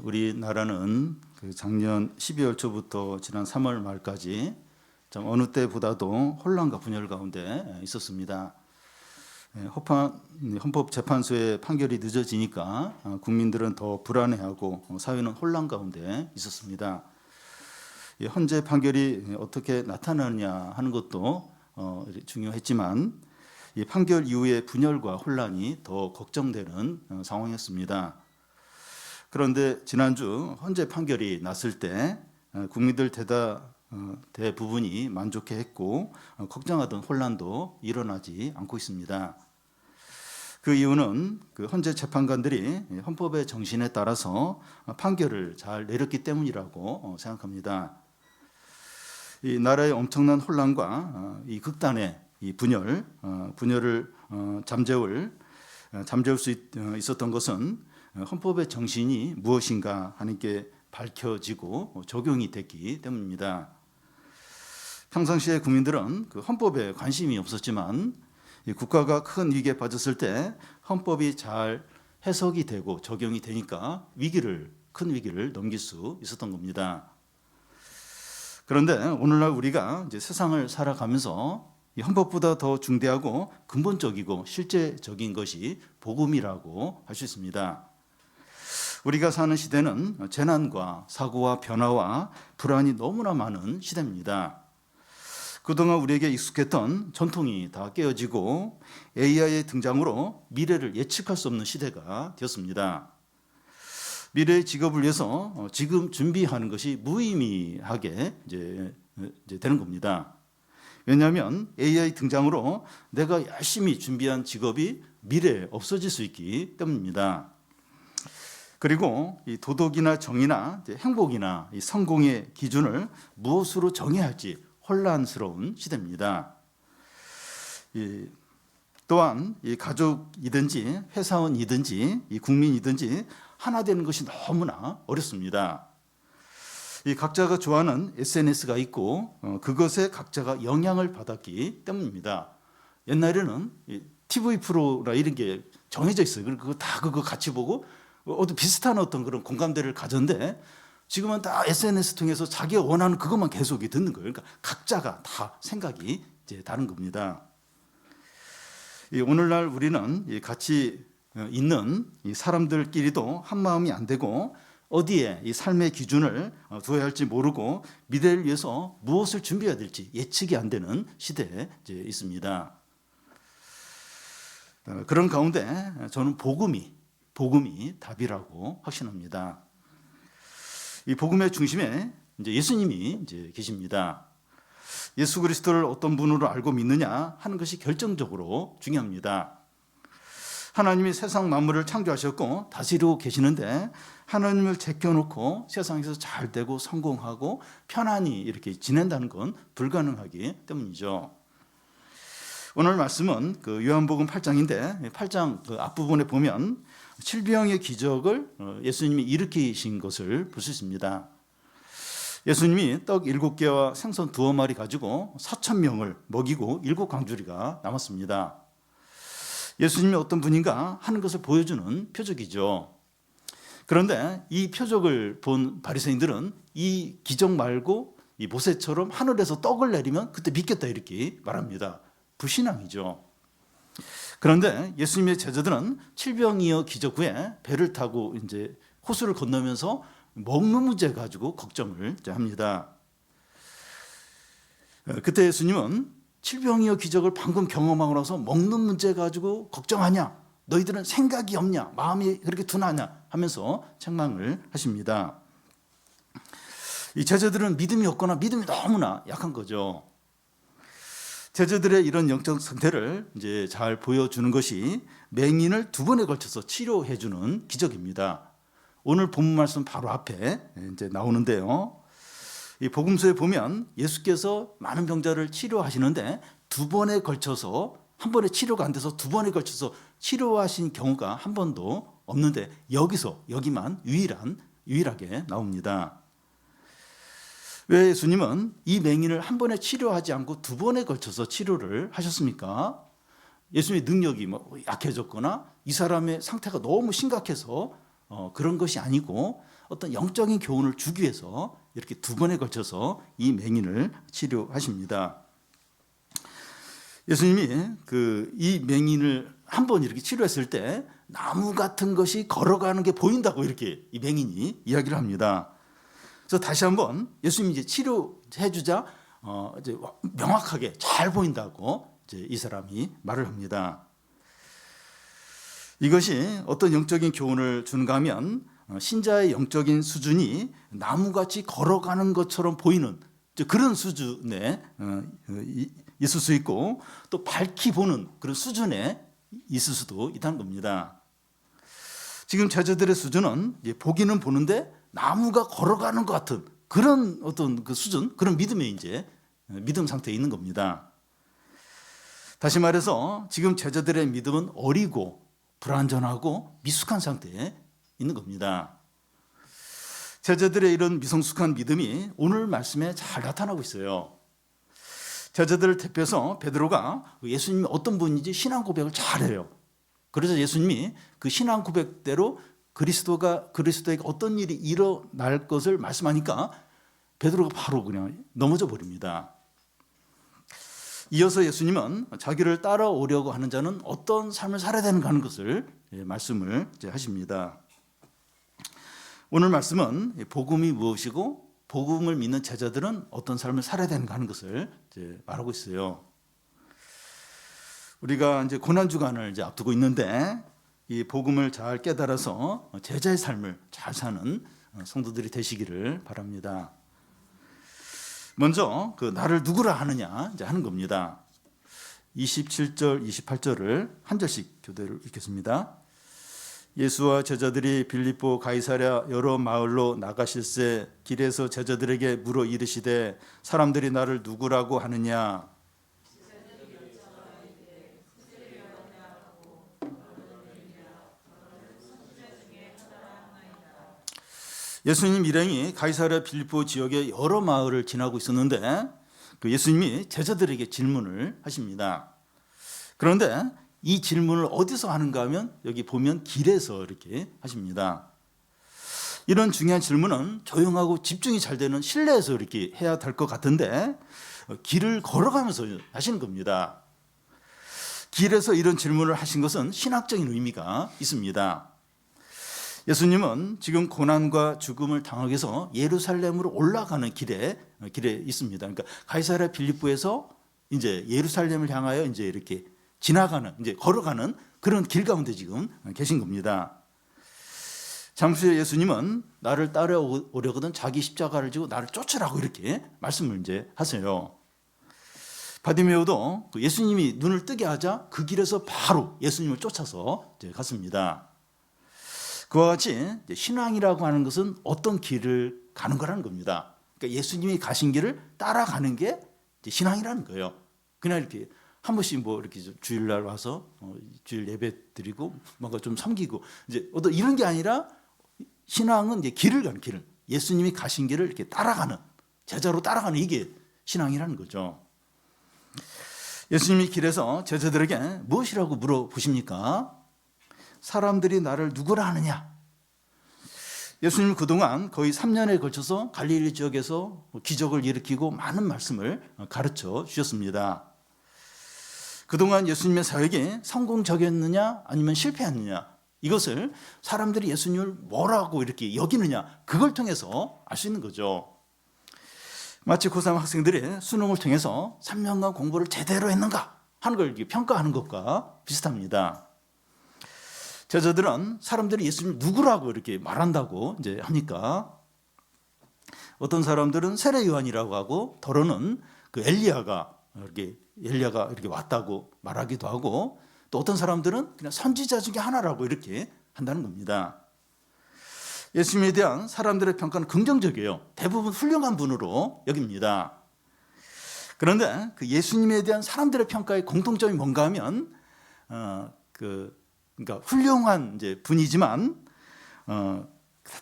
우리나라는 그 작년 12월 초부터 지난 3월 말까지 참 어느 때보다도 혼란과 분열 가운데 있었습니다. 헌법재판소의 판결이 늦어지니까 국민들은 더 불안해하고 사회는 혼란 가운데 있었습니다. 현재 판결이 어떻게 나타나느냐 하는 것도 중요했지만 이 판결 이후의 분열과 혼란이 더 걱정되는 상황이었습니다. 그런데 지난주 헌재 판결이 났을 때 국민들 대부분이 만족해했고 걱정하던 혼란도 일어나지 않고 있습니다. 그 이유는 그 헌재 재판관들이 헌법의 정신에 따라서 판결을 잘 내렸기 때문이라고 생각합니다. 이 나라의 엄청난 혼란과 이 극단의 이 분열을 잠재울 수 있었던 것은 헌법의 정신이 무엇인가 하는 게 밝혀지고 적용이 됐기 때문입니다. 평상시에 국민들은 그 헌법에 관심이 없었지만 국가가 큰 위기에 빠졌을 때 헌법이 잘 해석이 되고 적용이 되니까 큰 위기를 넘길 수 있었던 겁니다. 그런데 오늘날 우리가 이제 세상을 살아가면서 이 헌법보다 더 중대하고 근본적이고 실제적인 것이 복음이라고 할 수 있습니다. 우리가 사는 시대는 재난과 사고와 변화와 불안이 너무나 많은 시대입니다. 그동안 우리에게 익숙했던 전통이 다 깨어지고 AI의 등장으로 미래를 예측할 수 없는 시대가 되었습니다. 미래의 직업을 위해서 지금 준비하는 것이 무의미하게 이제 되는 겁니다. 왜냐하면 AI 등장으로 내가 열심히 준비한 직업이 미래에 없어질 수 있기 때문입니다. 그리고 이 도덕이나 정의나 행복이나 이 성공의 기준을 무엇으로 정해야 할지 혼란스러운 시대입니다. 또한 이 가족이든지 회사원이든지 이 국민이든지 하나 되는 것이 너무나 어렵습니다. 이 각자가 좋아하는 SNS가 있고 그것에 각자가 영향을 받았기 때문입니다. 옛날에는 TV 프로나 이런 게 정해져 있어요. 그거 같이 보고 비슷한 어떤 그런 공감대를 가졌는데 지금은 다 SNS 통해서 자기가 원하는 그것만 계속 듣는 거예요. 그러니까 각자가 다 생각이 이제 다른 겁니다. 오늘날 우리는 같이 있는 이 사람들끼리도 한 마음이 안 되고 어디에 이 삶의 기준을 두어야 할지 모르고 미래를 위해서 무엇을 준비해야 될지 예측이 안 되는 시대에 이제 있습니다. 그런 가운데 저는 복음이 답이라고 확신합니다. 이 복음의 중심에 이제 예수님이 이제 계십니다. 예수 그리스도를 어떤 분으로 알고 믿느냐 하는 것이 결정적으로 중요합니다. 하나님이 세상 만물을 창조하셨고 다스리고 계시는데 하나님을 제껴놓고 세상에서 잘 되고 성공하고 편안히 이렇게 지낸다는 건 불가능하기 때문이죠. 오늘 말씀은 그 요한복음 8장인데 8장 그 앞부분에 보면 질병의 기적을 예수님이 일으키신 것을 볼 수 있습니다. 예수님이 떡 7개와 생선 2마리 가지고 4,000명을 먹이고 7광주리가 남았습니다. 예수님이 어떤 분인가 하는 것을 보여주는 표적이죠. 그런데 이 표적을 본 바리새인들은 이 기적 말고 이 모세처럼 하늘에서 떡을 내리면 그때 믿겠다 이렇게 말합니다. 불신앙이죠. 그런데 예수님의 제자들은 칠병이어 기적 후에 배를 타고 이제 호수를 건너면서 먹는 문제 가지고 걱정을 합니다. 그때 예수님은 칠병이어 기적을 방금 경험하고 나서 먹는 문제 가지고 걱정하냐? 너희들은 생각이 없냐? 마음이 그렇게 둔하냐? 하면서 책망을 하십니다. 이 제자들은 믿음이 없거나 믿음이 너무나 약한 거죠. 제자들의 이런 영적 상태를 이제 잘 보여주는 것이 맹인을 2번에 걸쳐서 치료해 주는 기적입니다. 오늘 본문 말씀 바로 앞에 이제 나오는데요. 이 복음서에 보면 예수께서 많은 병자를 치료하시는데 2번에 걸쳐서 한 번에 치료가 안 돼서 2번에 걸쳐서 치료하신 경우가 한 번도 없는데 여기만 유일하게 나옵니다. 왜 예수님은 이 맹인을 한 번에 치료하지 않고 2번에 걸쳐서 치료를 하셨습니까? 예수님의 능력이 약해졌거나 이 사람의 상태가 너무 심각해서 그런 것이 아니고 어떤 영적인 교훈을 주기 위해서 이렇게 두 번에 걸쳐서 이 맹인을 치료하십니다. 예수님이 이 맹인을 한 번 이렇게 치료했을 때 나무 같은 것이 걸어가는 게 보인다고 이렇게 이 맹인이 이야기를 합니다. 그래서 다시 한번 예수님이 이제 치료해 주자 이제 명확하게 잘 보인다고 이제 이 사람이 말을 합니다. 이것이 어떤 영적인 교훈을 주는가 하면 신자의 영적인 수준이 나무같이 걸어가는 것처럼 보이는 그런 수준에 있을 수 있고 또 밝히 보는 그런 수준에 있을 수도 있다는 겁니다. 지금 제자들의 수준은 보기는 보는데 나무가 걸어가는 것 같은 그런 어떤 그 수준, 그런 믿음에 이제 믿음 상태에 있는 겁니다. 다시 말해서 지금 제자들의 믿음은 어리고 불완전하고 미숙한 상태에 있는 겁니다. 제자들의 이런 미성숙한 믿음이 오늘 말씀에 잘 나타나고 있어요. 제자들을 대표해서 베드로가 예수님이 어떤 분인지 신앙 고백을 잘해요. 그래서 예수님이 그 신앙 고백대로 그리스도에게 어떤 일이 일어날 것을 말씀하니까 베드로가 바로 그냥 넘어져 버립니다. 이어서 예수님은 자기를 따라오려고 하는 자는 어떤 삶을 살아야 되는가 하는 것을 말씀을 하십니다. 오늘 말씀은 복음이 무엇이고 복음을 믿는 제자들은 어떤 삶을 살아야 되는가 하는 것을 말하고 있어요. 우리가 이제 고난 주간을 이제 앞두고 있는데 이 복음을 잘 깨달아서 제자의 삶을 잘 사는 성도들이 되시기를 바랍니다. 먼저 나를 누구라 하느냐 이제 하는 겁니다. 27절, 28절을 한 절씩 교대로 읽겠습니다. 예수와 제자들이 빌립보 가이사랴 여러 마을로 나가실새 길에서 제자들에게 물어 이르시되 사람들이 나를 누구라고 하느냐. 예수님 일행이 가이사랴 빌립보 지역의 여러 마을을 지나고 있었는데 예수님이 제자들에게 질문을 하십니다. 그런데 이 질문을 어디서 하는가 하면 여기 보면 길에서 이렇게 하십니다. 이런 중요한 질문은 조용하고 집중이 잘 되는 실내에서 이렇게 해야 될 것 같은데 길을 걸어가면서 하시는 겁니다. 길에서 이런 질문을 하신 것은 신학적인 의미가 있습니다. 예수님은 지금 고난과 죽음을 당하기 위해서 예루살렘으로 올라가는 길에 있습니다. 그러니까 가이사랴 빌립보에서 이제 예루살렘을 향하여 이제 이렇게 지나가는, 이제 걸어가는 그런 길 가운데 지금 계신 겁니다. 잠시 후에 예수님은 나를 따라오려거든 자기 십자가를 지고 나를 쫓으라고 이렇게 말씀을 이제 하세요. 바디메오도 예수님이 눈을 뜨게 하자 그 길에서 바로 예수님을 쫓아서 이제 갔습니다. 그와 같이 신앙이라고 하는 것은 어떤 길을 가는 거라는 겁니다. 그러니까 예수님이 가신 길을 따라가는 게 신앙이라는 거예요. 그냥 이렇게 한 번씩 뭐 이렇게 주일날 와서 주일 예배 드리고 뭔가 좀 섬기고 이제 어떤 이런 게 아니라 신앙은 이제 길을 가는 길을 예수님이 가신 길을 이렇게 따라가는 제자로 따라가는 이게 신앙이라는 거죠. 예수님이 길에서 제자들에게 무엇이라고 물어보십니까? 사람들이 나를 누구라 하느냐? 예수님 그동안 거의 3년에 걸쳐서 갈릴리 지역에서 기적을 일으키고 많은 말씀을 가르쳐 주셨습니다. 그동안 예수님의 사역이 성공적이었느냐 아니면 실패했느냐 이것을 사람들이 예수님을 뭐라고 이렇게 여기느냐 그걸 통해서 알 수 있는 거죠. 마치 고3 학생들이 수능을 통해서 3년간 공부를 제대로 했는가 하는 걸 평가하는 것과 비슷합니다. 제자들은 사람들이 예수님 누구라고 이렇게 말한다고 이제 하니까 어떤 사람들은 세례 요한이라고 하고 더러는 엘리야가 이렇게 왔다고 말하기도 하고 또 어떤 사람들은 그냥 선지자 중에 하나라고 이렇게 한다는 겁니다. 예수님에 대한 사람들의 평가는 긍정적이에요. 대부분 훌륭한 분으로 여깁니다. 그런데 그 예수님에 대한 사람들의 평가의 공통점이 뭔가 하면 그러니까 훌륭한 이제 분이지만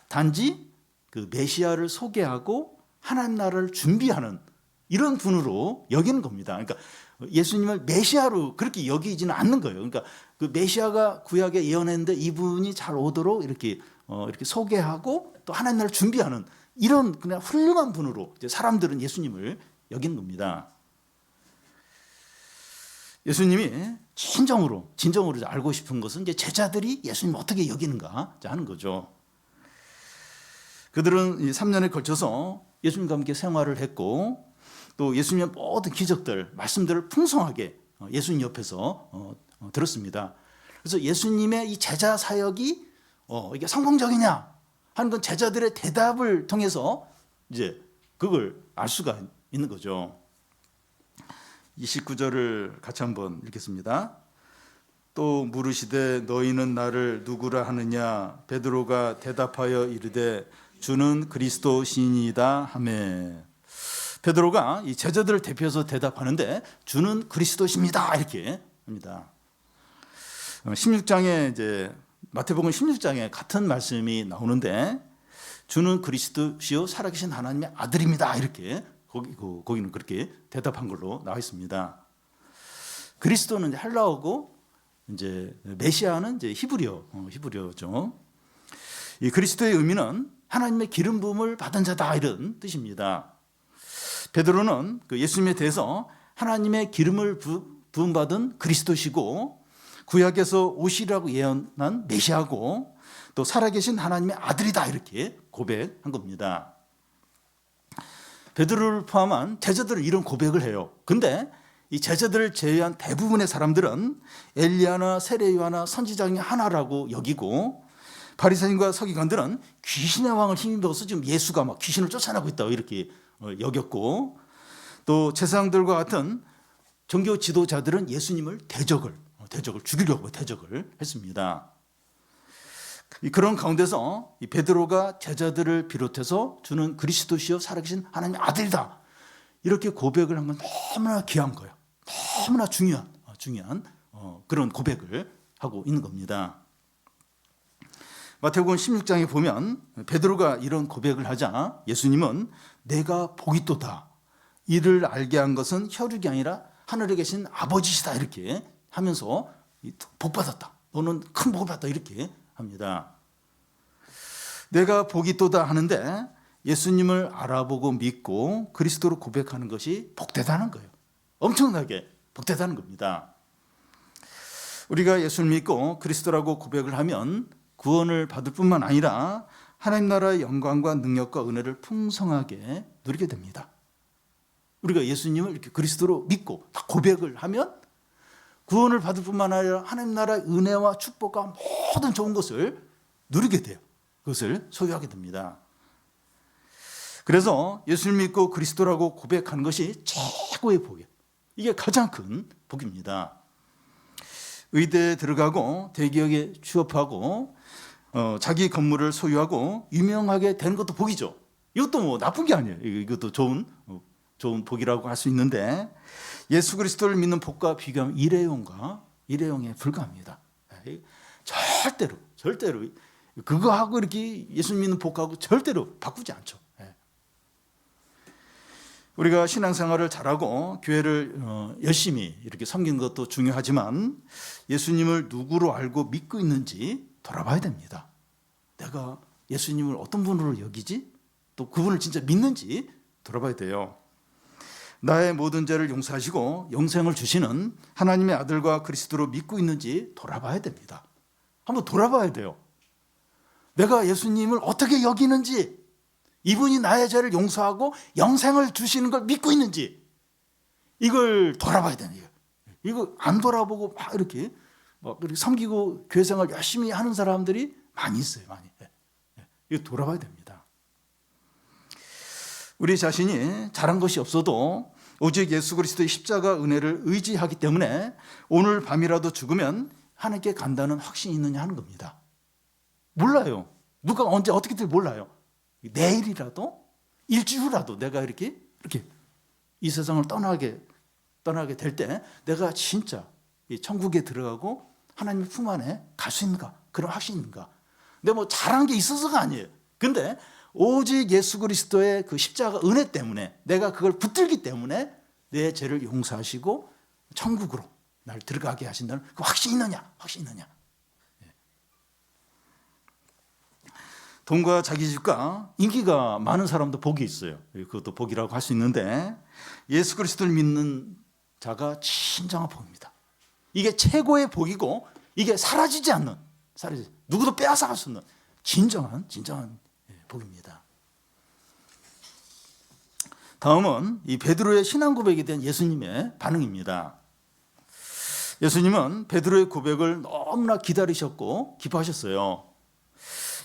단지 그 메시아를 소개하고 하나님 나라를 준비하는 이런 분으로 여기는 겁니다. 그러니까 예수님을 메시아로 그렇게 여기지는 않는 거예요. 그러니까 그 메시아가 구약에 예언했는데 이분이 잘 오도록 이렇게 소개하고 또 하나님 나라를 준비하는 이런 그냥 훌륭한 분으로 이제 사람들은 예수님을 여긴 겁니다. 예수님이 진정으로 알고 싶은 것은 이제 제자들이 예수님을 어떻게 여기는가 하는 거죠. 그들은 3년에 걸쳐서 예수님과 함께 생활을 했고 또 예수님의 모든 기적들, 말씀들을 풍성하게 예수님 옆에서 들었습니다. 그래서 예수님의 이 제자 사역이 이게 성공적이냐 하는 건 제자들의 대답을 통해서 이제 그걸 알 수가 있는 거죠. 29절을 같이 한번 읽겠습니다. 또 물으시되 너희는 나를 누구라 하느냐? 베드로가 대답하여 이르되 주는 그리스도시니이다 하매. 베드로가 이 제자들을 대표해서 대답하는데 주는 그리스도십니다 이렇게 합니다. 16장에 이제 마태복음 16장에 같은 말씀이 나오는데 주는 그리스도시요 살아계신 하나님의 아들입니다 이렇게 거기는 그렇게 대답한 걸로 나와 있습니다. 그리스도는 헬라어고 이제 메시아는 이제 히브리어죠. 이 그리스도의 의미는 하나님의 기름 부음을 받은 자다 이런 뜻입니다. 베드로는 그 예수님에 대해서 하나님의 기름을 부음 받은 그리스도시고 구약에서 오시라고 예언한 메시아고 또 살아계신 하나님의 아들이다 이렇게 고백한 겁니다. 베드로를 포함한 제자들은 이런 고백을 해요. 근데 이 제자들을 제외한 대부분의 사람들은 엘리야나 세례요한나 선지자 중에 하나라고 여기고 바리새인과 서기관들은 귀신의 왕을 힘입어서 지금 예수가 막 귀신을 쫓아내고 있다고 이렇게 여겼고 또 제사장들과 같은 종교 지도자들은 예수님을 대적을 죽이려고 대적을 했습니다. 그런 가운데서 이 베드로가 제자들을 비롯해서 주는 그리스도시요 살아계신 하나님의 아들이다 이렇게 고백을 한 건 너무나 귀한 거예요. 너무나 중요한 그런 고백을 하고 있는 겁니다. 마태복음 16장에 보면 베드로가 이런 고백을 하자 예수님은 내가 복이 있도다 이를 알게 한 것은 혈육이 아니라 하늘에 계신 아버지시다 이렇게 하면서 복 받았다 너는 큰 복을 받았다 이렇게 합니다. 내가 복이 있도다 하는데 예수님을 알아보고 믿고 그리스도로 고백하는 것이 복되다는 거예요. 엄청나게 복되다는 겁니다. 우리가 예수를 믿고 그리스도라고 고백을 하면 구원을 받을 뿐만 아니라 하나님 나라의 영광과 능력과 은혜를 풍성하게 누리게 됩니다. 우리가 예수님을 이렇게 그리스도로 믿고 다 고백을 하면 구원을 받을 뿐만 아니라 하나님 나라의 은혜와 축복과 모든 좋은 것을 누리게 돼요. 그것을 소유하게 됩니다. 그래서 예수를 믿고 그리스도라고 고백하는 것이 최고의 복이에요. 이게 가장 큰 복입니다. 의대에 들어가고 대기업에 취업하고 자기 건물을 소유하고 유명하게 되는 것도 복이죠. 이것도 뭐 나쁜 게 아니에요. 이것도 좋은 복이라고 할 수 있는데 예수 그리스도를 믿는 복과 비교하면 일회용에 불과합니다. 절대로 그거하고 이렇게 예수 믿는 복하고 절대로 바꾸지 않죠. 우리가 신앙생활을 잘하고 교회를 열심히 이렇게 섬기는 것도 중요하지만 예수님을 누구로 알고 믿고 있는지 돌아봐야 됩니다. 내가 예수님을 어떤 분으로 여기지? 또 그분을 진짜 믿는지 돌아봐야 돼요. 나의 모든 죄를 용서하시고 영생을 주시는 하나님의 아들과 그리스도로 믿고 있는지 돌아봐야 됩니다. 한번 돌아봐야 돼요. 내가 예수님을 어떻게 여기는지, 이분이 나의 죄를 용서하고 영생을 주시는 걸 믿고 있는지, 이걸 돌아봐야 되는 거예요. 이거 안 돌아보고 막 이렇게 섬기고 교회 생활 열심히 하는 사람들이 많이 있어요. 많이. 이거 돌아봐야 됩니다. 우리 자신이 잘한 것이 없어도 오직 예수 그리스도의 십자가 은혜를 의지하기 때문에 오늘 밤이라도 죽으면 하나님께 간다는 확신이 있느냐 하는 겁니다. 몰라요. 누가 언제 어떻게 될지 몰라요. 내일이라도 일주일 후라도 내가 이렇게 이 세상을 떠나게 될 때 내가 진짜 이 천국에 들어가고 하나님의 품 안에 갈 수 있는가? 그런 확신인가? 근데 뭐 잘한 게 있어서가 아니에요. 근데 오직 예수 그리스도의 그 십자가 은혜 때문에 내가 그걸 붙들기 때문에 내 죄를 용서하시고 천국으로 날 들어가게 하신다는 그 확신이 있느냐? 확신이 있느냐? 돈과 자기 집과 인기가 많은 사람도 복이 있어요. 그것도 복이라고 할 수 있는데 예수 그리스도를 믿는 자가 진정한 복입니다. 이게 최고의 복이고 이게 사라지지 않는, 누구도 빼앗아갈 수 없는 진정한 복입니다. 다음은 이 베드로의 신앙 고백에 대한 예수님의 반응입니다. 예수님은 베드로의 고백을 너무나 기다리셨고 기뻐하셨어요.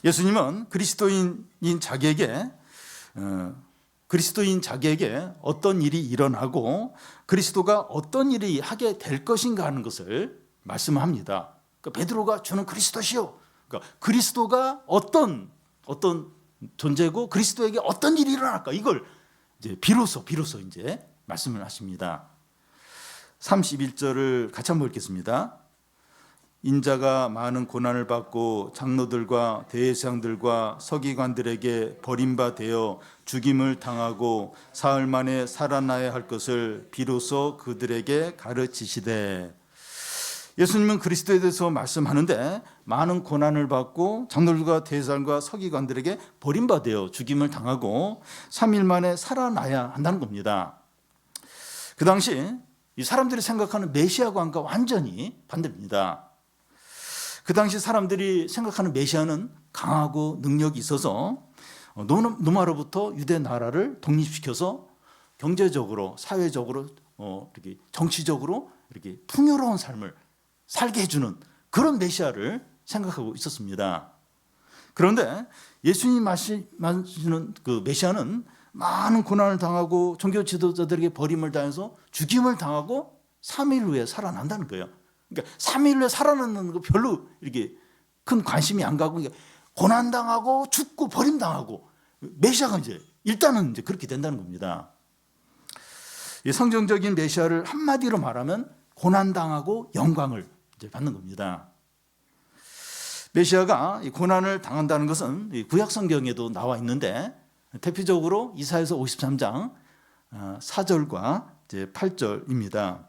예수님은 그리스도인 자기에게 어떤 일이 일어나고 그리스도가 어떤 일이 하게 될 것인가 하는 것을 말씀합니다. 그러니까 베드로가 주는 그리스도시요. 그러니까 그리스도가 어떤 존재고 그리스도에게 어떤 일이 일어날까 이걸 이제 비로소 이제 말씀을 하십니다. 31절을 같이 한번 읽겠습니다. 인자가 많은 고난을 받고 장로들과 대제사장들과 서기관들에게 버림받아 죽임을 당하고 사흘 만에 살아나야 할 것을 비로소 그들에게 가르치시되. 예수님은 그리스도에 대해서 말씀하는데 많은 고난을 받고 장로들과 대제사장과 서기관들에게 버림받아 죽임을 당하고 3일 만에 살아나야 한다는 겁니다. 그 당시 이 사람들이 생각하는 메시아관과 완전히 반대입니다. 그 당시 사람들이 생각하는 메시아는 강하고 능력이 있어서 로마로부터 유대 나라를 독립시켜서 경제적으로, 사회적으로, 이렇게 정치적으로 이렇게 풍요로운 삶을 살게 해주는 그런 메시아를 생각하고 있었습니다. 그런데 예수님이 말씀하시는 그 메시아는 많은 고난을 당하고 종교 지도자들에게 버림을 당해서 죽임을 당하고 3일 후에 살아난다는 거예요. 그러니까 3일 후에 살아나는 거 별로 이렇게 큰 관심이 안 가고 고난당하고 죽고 버림당하고 메시아가 이제 일단은 이제 그렇게 된다는 겁니다. 이 성경적인 메시아를 한마디로 말하면 고난당하고 영광을 이제 받는 겁니다. 메시아가 이 고난을 당한다는 것은 이 구약 성경에도 나와 있는데 대표적으로 이사야서 53장 4절과 이제 8절입니다.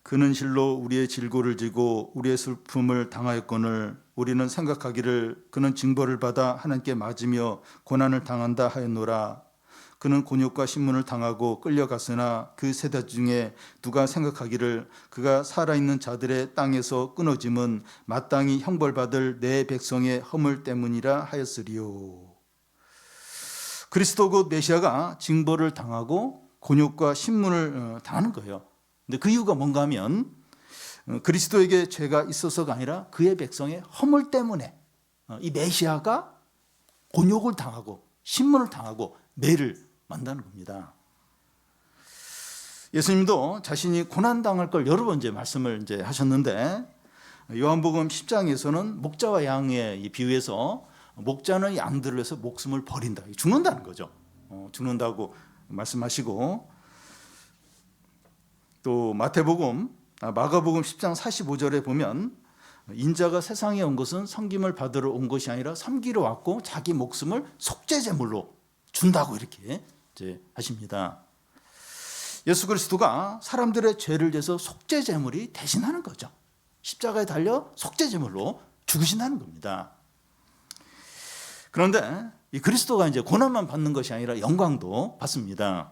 그는 실로 우리의 질고를 지고 우리의 슬픔을 당하였거늘 우리는 생각하기를 그는 징벌을 받아 하나님께 맞으며 고난을 당한다 하였노라. 그는 곤욕과 신문을 당하고 끌려갔으나 그 세대 중에 누가 생각하기를 그가 살아있는 자들의 땅에서 끊어짐은 마땅히 형벌받을 내 백성의 허물 때문이라 하였으리요. 그리스도 곧 메시아가 징벌을 당하고 곤욕과 신문을 당하는 거예요. 근데 그 이유가 뭔가 하면 그리스도에게 죄가 있어서가 아니라 그의 백성의 허물 때문에 이 메시아가 곤욕을 당하고 신문을 당하고 매를 만다는 겁니다. 예수님도 자신이 고난당할 걸 여러 번 이제 말씀을 이제 하셨는데 요한복음 10장에서는 목자와 양의 이 비유에서 목자는 양들을 위해서 목숨을 버린다, 죽는다는 거죠. 죽는다고 말씀하시고 또 마가복음 10장 45절에 보면 인자가 세상에 온 것은 섬김을 받으러 온 것이 아니라 섬기러 왔고 자기 목숨을 속죄제물로 준다고 이렇게 이제 하십니다. 예수 그리스도가 사람들의 죄를 져서 속죄제물이 대신하는 거죠. 십자가에 달려 속죄제물로 죽으신다는 겁니다. 그런데 이 그리스도가 이제 고난만 받는 것이 아니라 영광도 받습니다.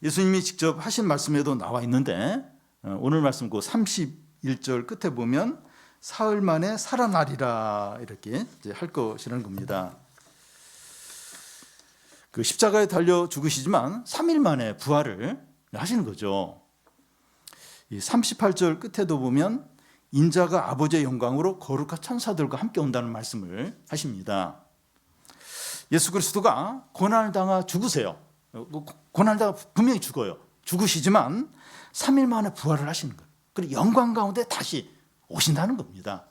예수님이 직접 하신 말씀에도 나와 있는데 오늘 말씀 그 31절 끝에 보면 사흘 만에 살아나리라 이렇게 이제 할 것이라는 겁니다. 그 십자가에 달려 죽으시지만 3일 만에 부활을 하시는 거죠. 이 38절 끝에도 보면 인자가 아버지의 영광으로 거룩한 천사들과 함께 온다는 말씀을 하십니다. 예수 그리스도가 고난을 당하 죽으세요. 고난을 당하 분명히 죽어요. 죽으시지만 3일 만에 부활을 하시는 거예요. 그리고 영광 가운데 다시 오신다는 겁니다.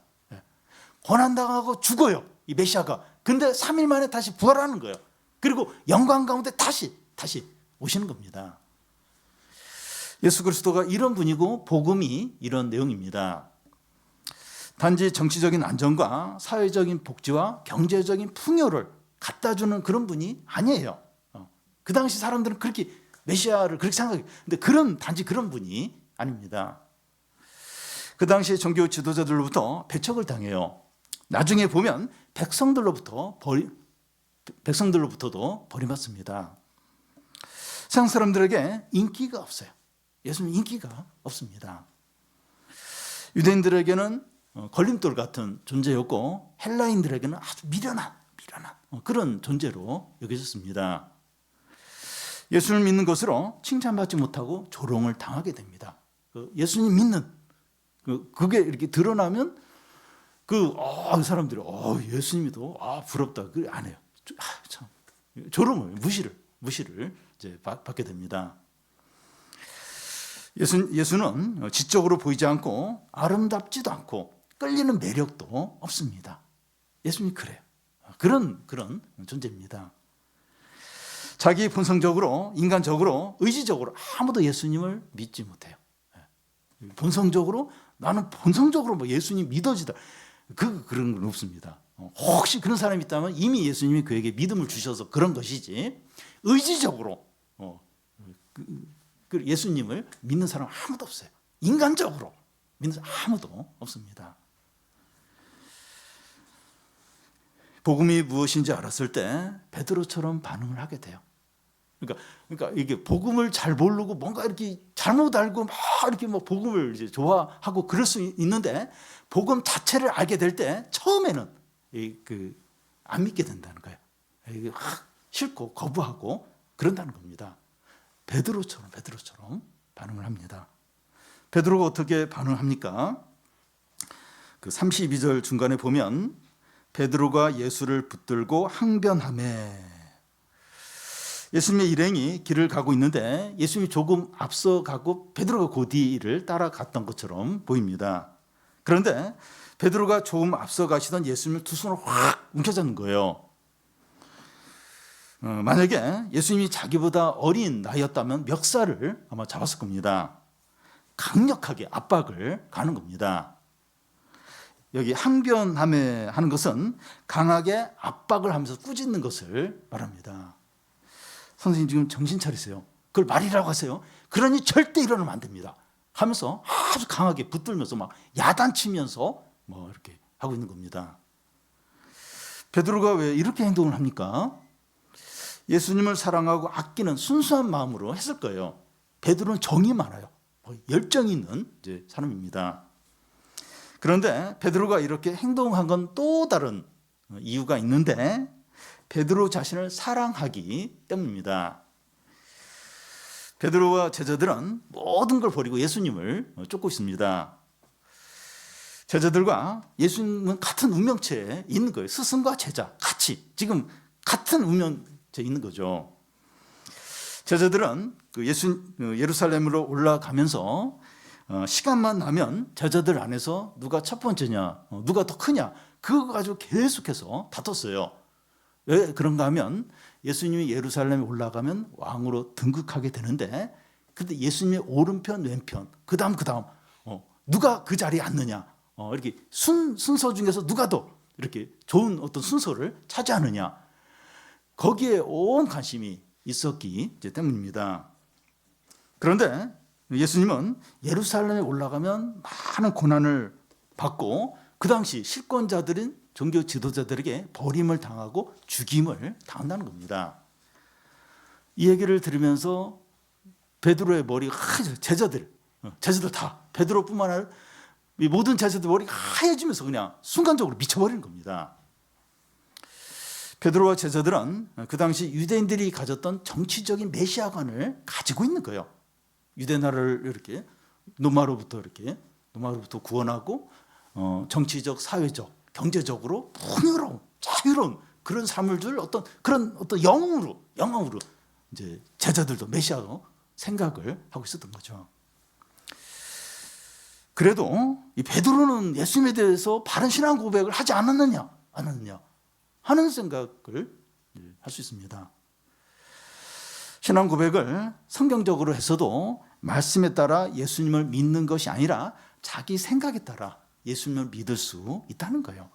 고난 당하고 죽어요, 이 메시아가. 근데 3일 만에 다시 부활하는 거예요. 그리고 영광 가운데 다시 오시는 겁니다. 예수 그리스도가 이런 분이고 복음이 이런 내용입니다. 단지 정치적인 안정과 사회적인 복지와 경제적인 풍요를 갖다 주는 그런 분이 아니에요. 그 당시 사람들은 그렇게 메시아를 그렇게 생각해요. 근데 단지 그런 분이 아닙니다. 그 당시에 종교 지도자들로부터 배척을 당해요. 나중에 보면 백성들로부터도 버림받습니다. 세상 사람들에게 인기가 없어요. 예수님 인기가 없습니다. 유대인들에게는 걸림돌 같은 존재였고 헬라인들에게는 아주 미련한 그런 존재로 여겨졌습니다. 예수를 믿는 것으로 칭찬받지 못하고 조롱을 당하게 됩니다. 예수님 믿는 그게 이렇게 드러나면 그 사람들이 예수님도 부럽다 그 안 해요. 참 조롱을 무시를 이제 받게 됩니다. 예수는 지적으로 보이지 않고 아름답지도 않고 끌리는 매력도 없습니다. 예수님이 그래요. 그런 존재입니다. 자기 본성적으로 인간적으로 의지적으로 아무도 예수님을 믿지 못해요. 나는 본성적으로 예수님 믿어지다 그런 건 없습니다. 혹시 그런 사람이 있다면 이미 예수님이 그에게 믿음을 주셔서 그런 것이지 의지적으로 예수님을 믿는 사람 아무도 없어요. 인간적으로 믿는 사람 아무도 없습니다. 복음이 무엇인지 알았을 때 베드로처럼 반응을 하게 돼요. 그러니까 이게 복음을 잘 모르고 뭔가 이렇게 잘못 알고 막 이렇게 복음을 이제 좋아하고 그럴 수 있는데 복음 자체를 알게 될 때 처음에는 안 믿게 된다는 거예요. 이게 싫고 거부하고 그런다는 겁니다. 베드로처럼 반응을 합니다. 베드로가 어떻게 반응합니까? 그 32절 중간에 보면 베드로가 예수를 붙들고 항변하매 예수님의 일행이 길을 가고 있는데 예수님이 조금 앞서 가고 베드로가 그 뒤를 따라갔던 것처럼 보입니다. 그런데 베드로가 조금 앞서 가시던 예수님을 두 손으로 확 움켜잡는 거예요. 만약에 예수님이 자기보다 어린 나이였다면 멱살을 아마 잡았을 겁니다. 강력하게 압박을 가는 겁니다. 여기 항변하매 하는 것은 강하게 압박을 하면서 꾸짖는 것을 말합니다. 선생님 지금 정신 차리세요. 그걸 말이라고 하세요. 그러니 절대 이러면 안 됩니다. 하면서 아주 강하게 붙들면서 막 야단치면서 이렇게 하고 있는 겁니다. 베드로가 왜 이렇게 행동을 합니까? 예수님을 사랑하고 아끼는 순수한 마음으로 했을 거예요. 베드로는 정이 많아요. 열정이 있는 사람입니다. 그런데 베드로가 이렇게 행동한 건 또 다른 이유가 있는데 베드로 자신을 사랑하기 때문입니다. 베드로와 제자들은 모든 걸 버리고 예수님을 쫓고 있습니다. 제자들과 예수님은 같은 운명체에 있는 거예요. 스승과 제자 같이 지금 같은 운명체에 있는 거죠. 제자들은 예루살렘으로 올라가면서 시간만 나면 제자들 안에서 누가 첫 번째냐, 누가 더 크냐 그거 가지고 계속해서 다퉜어요. 왜 그런가 하면 예수님이 예루살렘에 올라가면 왕으로 등극하게 되는데 근데 예수님의 오른편 왼편 그다음 누가 그 자리에 앉느냐 이렇게 순서 중에서 누가 더 이렇게 좋은 어떤 순서를 차지하느냐 거기에 온 관심이 있었기 때문입니다. 그런데 예수님은 예루살렘에 올라가면 많은 고난을 받고 그 당시 실권자들인 종교 지도자들에게 버림을 당하고 죽임을 당한다는 겁니다. 이 얘기를 들으면서 베드로의 머리가 제자들 다 베드로뿐만 아니라 모든 제자들 머리가 하얘지면서 그냥 순간적으로 미쳐버리는 겁니다. 베드로와 제자들은 그 당시 유대인들이 가졌던 정치적인 메시아관을 가지고 있는 거예요. 유대 나라를 이렇게 노마로부터 구원하고 정치적, 사회적, 경제적으로 풍요로운, 자유로운 그런 삶을 줄 어떤 영웅으로 이제 제자들도 메시아로 생각을 하고 있었던 거죠. 그래도 이 베드로는 예수님에 대해서 바른 신앙 고백을 하지 않았느냐 하는 생각을 할 수 있습니다. 신앙 고백을 성경적으로 해서도 말씀에 따라 예수님을 믿는 것이 아니라 자기 생각에 따라 예수님을 믿을 수 있다는 거예요.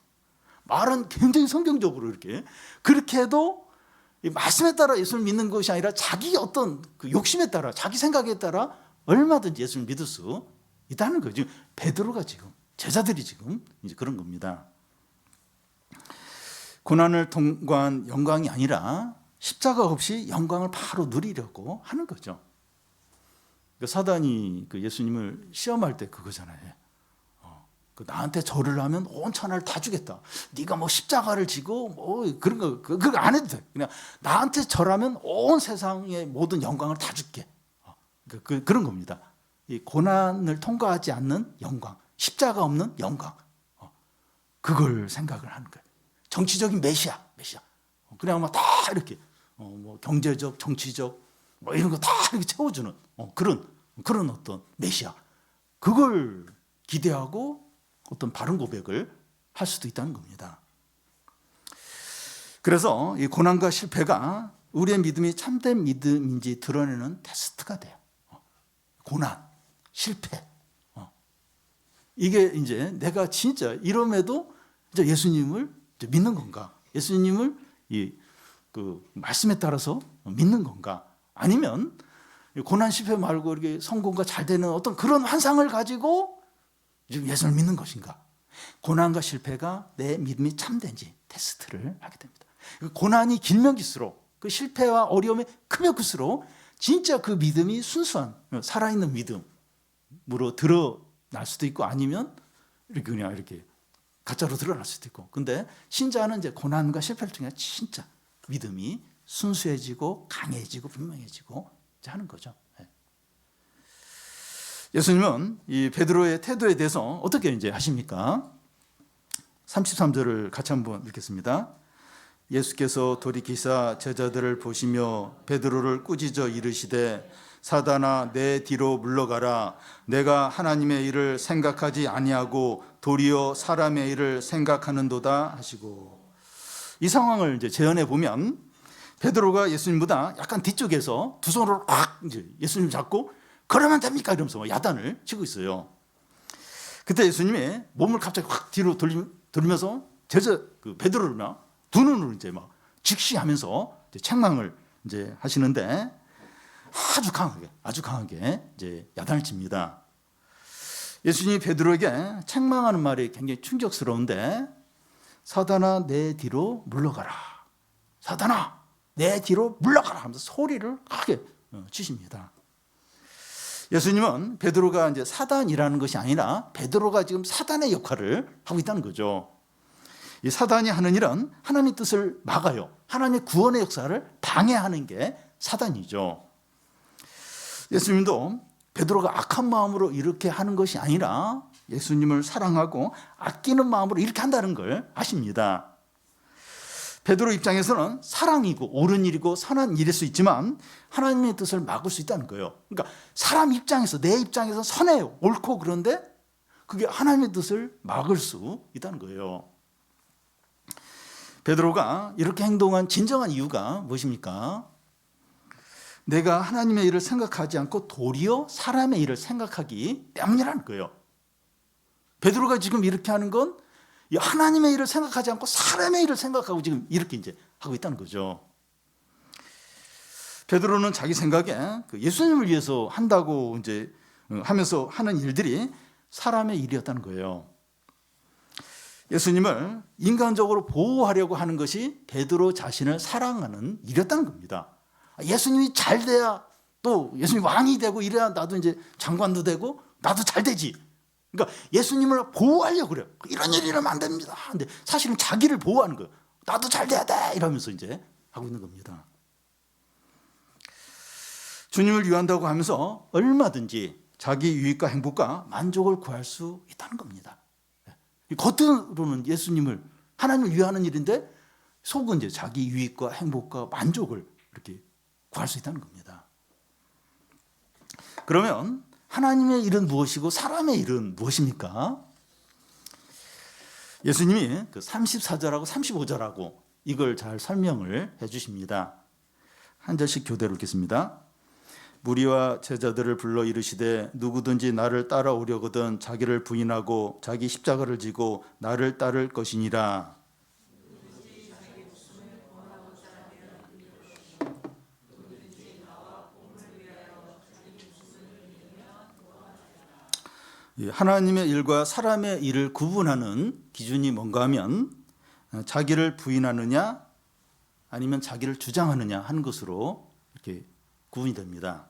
말은 굉장히 성경적으로 그렇게 해도 이 말씀에 따라 예수를 믿는 것이 아니라 자기 어떤 그 욕심에 따라, 자기 생각에 따라 얼마든지 예수를 믿을 수 있다는 거죠. 지금 베드로가 지금, 제자들이 지금 이제 그런 겁니다. 고난을 통과한 영광이 아니라 십자가 없이 영광을 바로 누리려고 하는 거죠. 사단이 그 예수님을 시험할 때 그거잖아요. 나한테 절을 하면 온 천하를 다 주겠다. 네가 뭐 십자가를 지고 뭐 그런 거 그거 안 해도 돼. 그냥 나한테 절하면 온 세상의 모든 영광을 다 줄게. 그런 겁니다. 이 고난을 통과하지 않는 영광, 십자가 없는 영광, 그걸 생각을 하는 거예요. 정치적인 메시아. 그냥 막 다 이렇게 뭐 경제적, 정치적 뭐 이런 거 다 이렇게 채워주는 그런 어떤 메시아. 그걸 기대하고 어떤 바른 고백을 할 수도 있다는 겁니다. 그래서 이 고난과 실패가 우리의 믿음이 참된 믿음인지 드러내는 테스트가 돼요. 고난, 실패. 이게 이제 내가 진짜 이럼에도 이제 예수님을 이제 믿는 건가? 예수님을 그 말씀에 따라서 믿는 건가? 아니면 고난 실패 말고 이렇게 성공과 잘 되는 어떤 그런 환상을 가지고 지금 예수를 믿는 것인가? 고난과 실패가 내 믿음이 참된지 테스트를 하게 됩니다. 고난이 길면 길수록 그 실패와 어려움이 크면 클수록 진짜 그 믿음이 순수한 살아있는 믿음으로 드러날 수도 있고 아니면 이렇게 그냥 이렇게 가짜로 드러날 수도 있고. 근데 신자는 이제 고난과 실패를 통해 진짜 믿음이 순수해지고 강해지고 분명해지고 하는 거죠. 예수님은 이 베드로의 태도에 대해서 어떻게 이제 하십니까? 33절을 같이 한번 읽겠습니다. 예수께서 돌이키사 제자들을 보시며 베드로를 꾸짖어 이르시되 사단아 내 뒤로 물러가라. 내가 하나님의 일을 생각하지 아니하고 도리어 사람의 일을 생각하는도다 하시고. 이 상황을 이제 재현해 보면 베드로가 예수님보다 약간 뒤쪽에서 두 손으로 꽉 이제 예수님 잡고 그러면 됩니까? 이러면서 야단을 치고 있어요. 그때 예수님이 몸을 갑자기 확 뒤로 돌리면서 제자 그 베드로를 막 두 눈으로 이제 막 직시하면서 이제 책망을 이제 하시는데 아주 강하게 이제 야단을 칩니다. 예수님이 베드로에게 책망하는 말이 굉장히 충격스러운데 사단아 내 뒤로 물러가라. 사단아 내 뒤로 물러가라 하면서 소리를 크게 치십니다. 예수님은 베드로가 이제 사단이라는 것이 아니라 베드로가 지금 사단의 역할을 하고 있다는 거죠. 이 사단이 하는 일은 하나님의 뜻을 막아요. 하나님의 구원의 역사를 방해하는 게 사단이죠. 예수님도 베드로가 악한 마음으로 이렇게 하는 것이 아니라 예수님을 사랑하고 아끼는 마음으로 이렇게 한다는 걸 아십니다. 베드로 입장에서는 사랑이고 옳은 일이고 선한 일일 수 있지만 하나님의 뜻을 막을 수 있다는 거예요. 그러니까 사람 입장에서 내 입장에서 선해요. 옳고 그런데 그게 하나님의 뜻을 막을 수 있다는 거예요. 베드로가 이렇게 행동한 진정한 이유가 무엇입니까? 내가 하나님의 일을 생각하지 않고 도리어 사람의 일을 생각하기 때문이라는 거예요. 베드로가 지금 이렇게 하는 건 하나님의 일을 생각하지 않고 사람의 일을 생각하고 지금 이렇게 이제 하고 있다는 거죠. 베드로는 자기 생각에 예수님을 위해서 한다고 이제 하면서 하는 일들이 사람의 일이었다는 거예요. 예수님을 인간적으로 보호하려고 하는 것이 베드로 자신을 사랑하는 일이었다는 겁니다. 예수님이 잘 돼야 또 예수님이 왕이 되고 이래야 나도 이제 장관도 되고 나도 잘 되지. 그러니까 예수님을 보호하려고 그래요. 이런 일 이러면 안 됩니다. 근데 사실은 자기를 보호하는 거예요. 나도 잘 돼야 돼. 이러면서 이제 하고 있는 겁니다. 주님을 위한다고 하면서 얼마든지 자기 유익과 행복과 만족을 구할 수 있다는 겁니다. 겉으로는 예수님을 하나님을 위하는 일인데 속은 이제 자기 유익과 행복과 만족을 이렇게 구할 수 있다는 겁니다. 그러면 하나님의 일은 무엇이고 사람의 일은 무엇입니까? 예수님이 그 34절하고 35절하고 이걸 잘 설명을 해 주십니다. 한 절씩 교대로 읽겠습니다. 무리와 제자들을 불러 이르시되 누구든지 나를 따라오려거든 자기를 부인하고 자기 십자가를 지고 나를 따를 것이니라. 하나님의 일과 사람의 일을 구분하는 기준이 뭔가 하면 자기를 부인하느냐 아니면 자기를 주장하느냐 하는 것으로 이렇게 구분이 됩니다.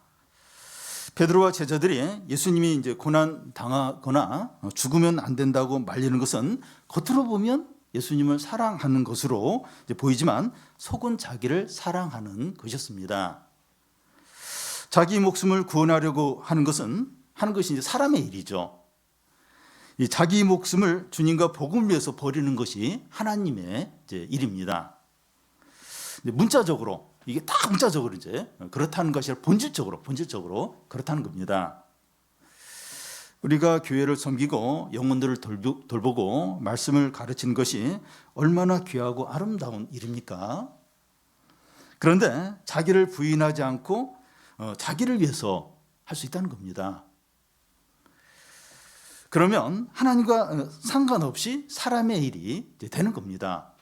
베드로와 제자들이 예수님이 이제 고난 당하거나 죽으면 안 된다고 말리는 것은 겉으로 보면 예수님을 사랑하는 것으로 보이지만 속은 자기를 사랑하는 것이었습니다. 자기 목숨을 구원하려고 하는 것이 이제 사람의 일이죠. 이 자기 목숨을 주님과 복음을 위해서 버리는 것이 하나님의 이제 일입니다. 문자적으로 이게 딱 문자적으로 이제 그렇다는 것이 아니라 본질적으로 그렇다는 겁니다. 우리가 교회를 섬기고 영혼들을 돌보고 말씀을 가르치는 것이 얼마나 귀하고 아름다운 일입니까? 그런데 자기를 부인하지 않고 자기를 위해서 할 수 있다는 겁니다. 그러면 하나님과 상관없이 사람의 일이 이제 되는 겁니다.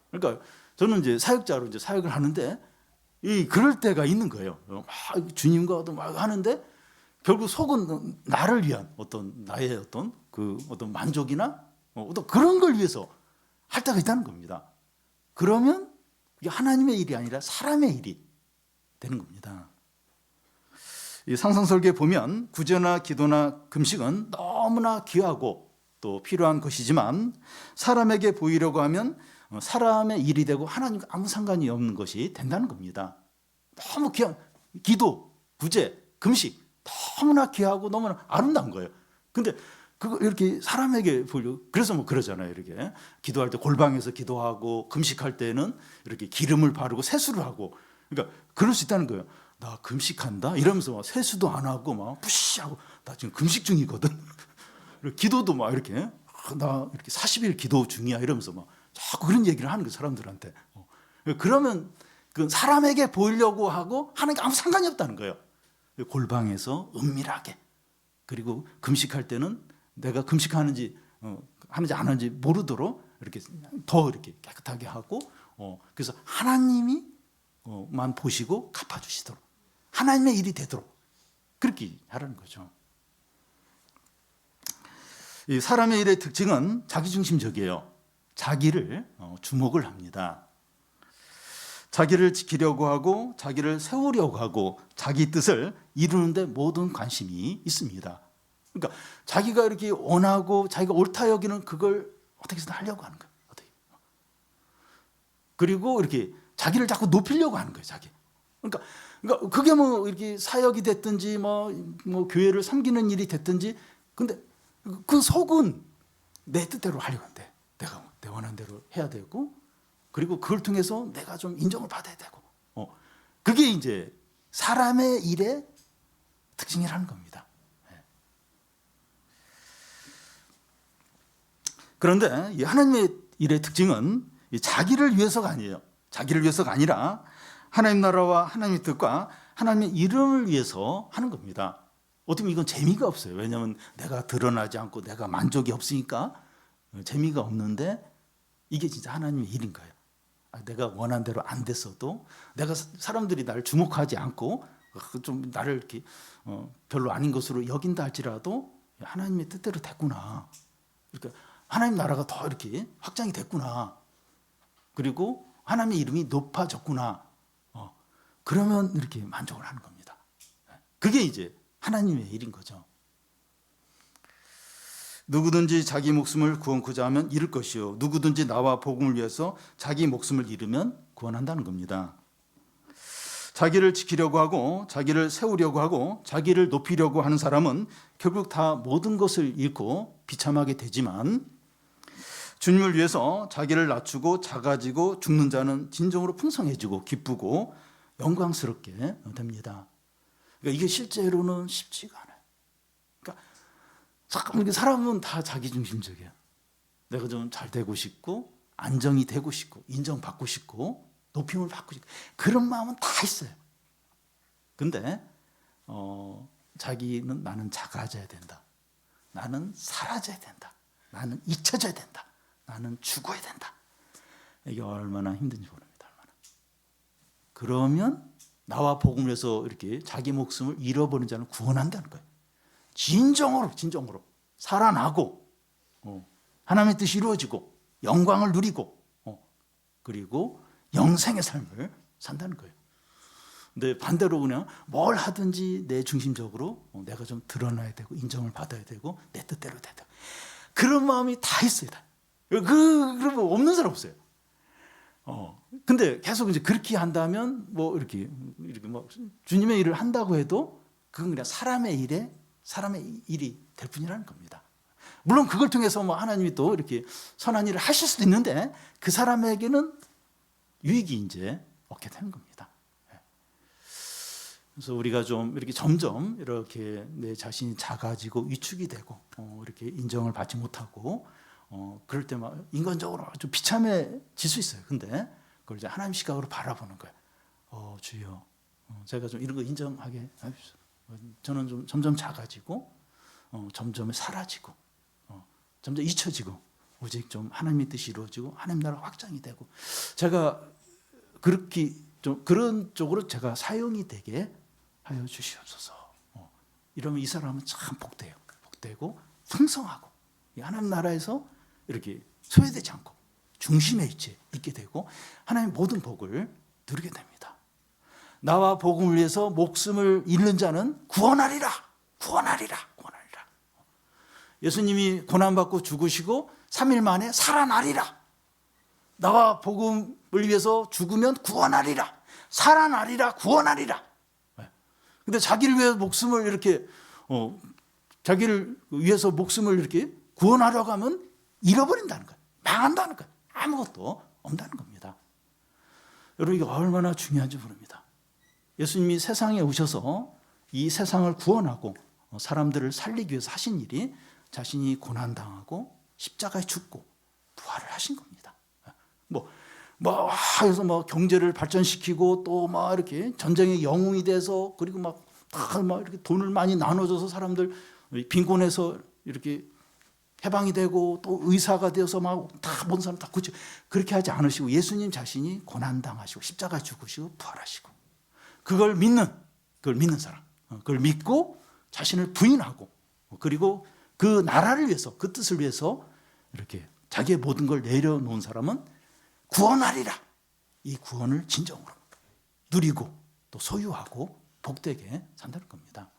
그러니까 저는 이제 사역자로 이제 사역을 하는데 그럴 때가 있는 거예요. 막 주님과도 막 하는데 결국 속은 나를 위한 나의 어떤 만족이나 어떤 그런 걸 위해서 할 때가 있다는 겁니다. 그러면 이게 하나님의 일이 아니라 사람의 일이 되는 겁니다. 이 상상설계에 보면 구제나 기도나 금식은 너무나 귀하고 또 필요한 것이지만 사람에게 보이려고 하면 사람의 일이 되고 하나님과 아무 상관이 없는 것이 된다는 겁니다. 너무 귀한 기도, 구제, 금식 너무나 귀하고 너무나 아름다운 거예요. 근데 그거 이렇게 사람에게 보려 그래서 뭐 그러잖아요. 이렇게 기도할 때 골방에서 기도하고 금식할 때는 이렇게 기름을 바르고 세수를 하고 그러니까 그럴 수 있다는 거예요. 나 금식한다 이러면서 막 세수도 안 하고 막 푸시하고 나 지금 금식 중이거든. 기도도 막 이렇게 나 이렇게 40일 기도 중이야 이러면서 막 자꾸 그런 얘기를 하는 거예요 사람들한테. 그러면 그 사람에게 보이려고 하고 하는 게 아무 상관이 없다는 거예요. 골방에서 은밀하게 그리고 금식할 때는 내가 금식하는지 하는지 안 하는지 모르도록 이렇게 더 이렇게 깨끗하게 하고 그래서 하나님이만 보시고 갚아주시도록 하나님의 일이 되도록 그렇게 하라는 거죠. 이 사람의 일의 특징은 자기중심적이에요. 자기를 주목을 합니다. 자기를 지키려고 하고 자기를 세우려고 하고 자기 뜻을 이루는데 모든 관심이 있습니다. 그러니까 자기가 이렇게 원하고 자기가 옳다 여기는 그걸 어떻게든 하려고 하는 거예요. 그리고 이렇게 자기를 자꾸 높이려고 하는 거예요. 자기. 그러니까 그게 뭐 이렇게 사역이 됐든지 뭐 교회를 섬기는 일이 됐든지 근데 그 속은 내 뜻대로 하려고 하는데 내가 내 원하는 대로 해야 되고 그리고 그걸 통해서 내가 좀 인정을 받아야 되고 그게 이제 사람의 일의 특징이라는 겁니다. 그런데 이 하나님의 일의 특징은 자기를 위해서가 아니에요. 자기를 위해서가 아니라 하나님 나라와 하나님의 뜻과 하나님의 이름을 위해서 하는 겁니다. 어떻게 보면 이건 재미가 없어요. 왜냐하면 내가 드러나지 않고 내가 만족이 없으니까 재미가 없는데 이게 진짜 하나님의 일인 거예요. 내가 원한 대로 안 됐어도 내가 사람들이 나를 주목하지 않고 좀 나를 이렇게 별로 아닌 것으로 여긴다 할지라도 하나님의 뜻대로 됐구나. 그러니까 하나님 나라가 더 이렇게 확장이 됐구나. 그리고 하나님의 이름이 높아졌구나. 그러면 이렇게 만족을 하는 겁니다. 그게 이제 하나님의 일인 거죠. 누구든지 자기 목숨을 구원코자 하면 잃을 것이요 누구든지 나와 복음을 위해서 자기 목숨을 잃으면 구원한다는 겁니다. 자기를 지키려고 하고 자기를 세우려고 하고 자기를 높이려고 하는 사람은 결국 다 모든 것을 잃고 비참하게 되지만 주님을 위해서 자기를 낮추고 작아지고 죽는 자는 진정으로 풍성해지고 기쁘고 영광스럽게 됩니다. 그러니까 이게 실제로는 쉽지가 않아요. 그러니까 사람은 다 자기중심적이에요. 내가 좀 잘 되고 싶고 안정이 되고 싶고 인정받고 싶고 높임을 받고 싶고 그런 마음은 다 있어요. 근데 자기는 나는 작아져야 된다. 나는 사라져야 된다. 나는 잊혀져야 된다. 나는 죽어야 된다. 이게 얼마나 힘든지 모릅니다. 그러면 나와 복음을 위해서 이렇게 자기 목숨을 잃어버린 자는 구원한다는 거예요. 진정으로 살아나고 하나님의 뜻이 이루어지고 영광을 누리고 그리고 영생의 삶을 산다는 거예요. 근데 반대로 그냥 뭘 하든지 내 중심적으로 내가 좀 드러나야 되고 인정을 받아야 되고 내 뜻대로 돼야 되고 그런 마음이 다 있어요. 다. 그런 거 없는 사람 없어요. 근데 계속 이제 그렇게 한다면 뭐 이렇게 뭐 주님의 일을 한다고 해도 그건 그냥 사람의 일이 될 뿐이라는 겁니다. 물론 그걸 통해서 뭐 하나님이 또 이렇게 선한 일을 하실 수도 있는데 그 사람에게는 유익이 이제 얻게 되는 겁니다. 그래서 우리가 좀 이렇게 점점 이렇게 내 자신이 작아지고 위축이 되고 이렇게 인정을 받지 못하고 그럴 때만 인간적으로 좀 비참해질 수 있어요. 근데 그걸 이제 하나님 시각으로 바라보는 거예요. 주여, 제가 좀 이런 거 인정하게 해주세요. 저는 좀 점점 작아지고 점점 사라지고 점점 잊혀지고 오직 좀 하나님의 뜻이 이루어지고 하나님 나라 확장이 되고 제가 그렇게 좀 그런 쪽으로 제가 사용이 되게 하여 주시옵소서. 이러면 이 사람은 참 복되고 풍성하고 하나님 나라에서 이렇게 소외되지 않고 중심에 있게 되고 하나님의 모든 복을 누리게 됩니다. 나와 복음을 위해서 목숨을 잃는 자는 구원하리라. 예수님이 고난받고 죽으시고 3일 만에 살아나리라. 나와 복음을 위해서 죽으면 구원하리라. 살아나리라. 구원하리라. 근데 자기를 위해 목숨을 이렇게 자기를 위해서 목숨을 이렇게 구원하려고 하면 잃어버린다는 거예요. 망한다는 거예요. 아무것도 없다는 겁니다. 여러분 이게 얼마나 중요한지 모릅니다. 예수님이 세상에 오셔서 이 세상을 구원하고 사람들을 살리기 위해서 하신 일이 자신이 고난당하고 십자가에 죽고 부활을 하신 겁니다. 해서 뭐 경제를 발전시키고 또 막 이렇게 전쟁의 영웅이 돼서 그리고 막 이렇게 돈을 많이 나눠줘서 사람들 빈곤해서 이렇게 해방이 되고 또 의사가 되어서 막 다 모든 사람 다 구치 그렇게 하지 않으시고 예수님 자신이 고난당하시고 십자가에 죽으시고 부활하시고 그걸 믿는 사람 그걸 믿고 자신을 부인하고 그리고 그 나라를 위해서 그 뜻을 위해서 이렇게 자기의 모든 걸 내려놓은 사람은 구원하리라. 이 구원을 진정으로 누리고 또 소유하고 복되게 산다는 겁니다.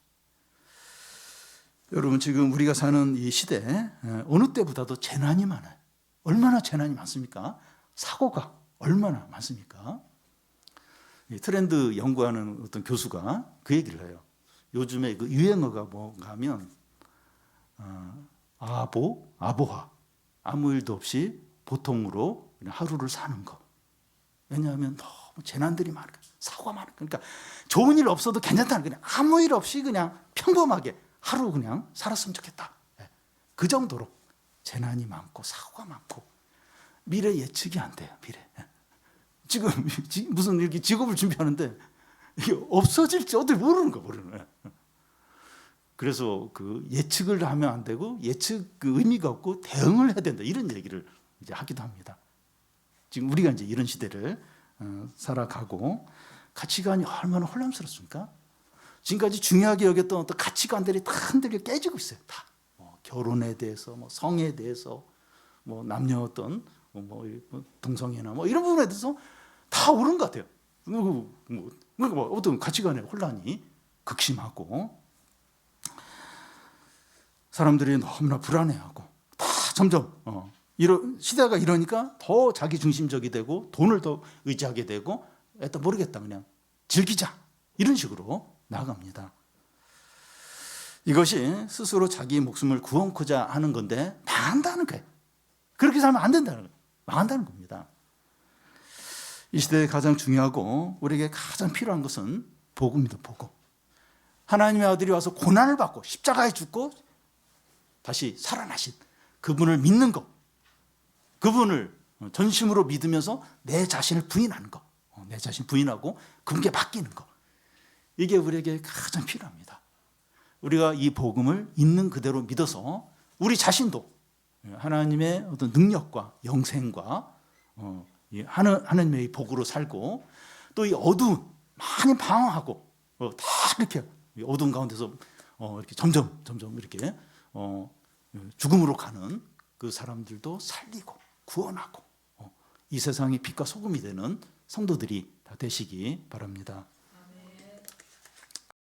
여러분 지금 우리가 사는 이 시대에 어느 때보다도 재난이 많아요. 얼마나 재난이 많습니까? 사고가 얼마나 많습니까? 트렌드 연구하는 어떤 교수가 그 얘기를 해요. 요즘에 그 유행어가 뭔가 하면 아보하 아무 일도 없이 보통으로 그냥 하루를 사는 거. 왜냐하면 너무 재난들이 많으니까 사고가 많으니까 그러니까 좋은 일 없어도 괜찮다는 거예요. 아무 일 없이 그냥 평범하게 하루 그냥 살았으면 좋겠다. 그 정도로 재난이 많고 사고가 많고 미래 예측이 안 돼요. 미래. 지금 무슨 이렇게 직업을 준비하는데 이게 없어질지 어떻게 모르는 거예요. 그래서 그 예측을 하면 안 되고 예측 그 의미가 없고 대응을 해야 된다 이런 얘기를 이제 하기도 합니다. 지금 우리가 이제 이런 시대를 살아가고 가치관이 얼마나 혼란스럽습니까? 지금까지 중요하게 여겼던 어떤 가치관들이 다 흔들려 깨지고 있어요. 다 결혼에 대해서, 성에 대해서, 남녀 어떤 동성애나 이런 부분에 대해서 다 옳은 것 같아요. 어떤 가치관의 혼란이 극심하고 사람들이 너무나 불안해하고 다 점점 시대가 이러니까 더 자기 중심적이 되고 돈을 더 의지하게 되고 일단 모르겠다 그냥 즐기자 이런 식으로 나아갑니다. 이것이 스스로 자기 목숨을 구원코자 하는 건데 망한다는 거예요. 그렇게 살면 안 된다는 거예요. 망한다는 겁니다. 이 시대에 가장 중요하고 우리에게 가장 필요한 것은 복음입니다. 복음. 하나님의 아들이 와서 고난을 받고 십자가에 죽고 다시 살아나신 그분을 믿는 것, 그분을 전심으로 믿으면서 내 자신을 부인하는 것, 내 자신 부인하고 그분께 맡기는 것, 이게 우리에게 가장 필요합니다. 우리가 이 복음을 있는 그대로 믿어서 우리 자신도 하나님의 어떤 능력과 영생과 하나님의 복으로 살고 또 이 어두운 많이 방황하고 다 이렇게 어두운 가운데서 이렇게 점점 이렇게 죽음으로 가는 그 사람들도 살리고 구원하고 이 세상의 빛과 소금이 되는 성도들이 다 되시기 바랍니다.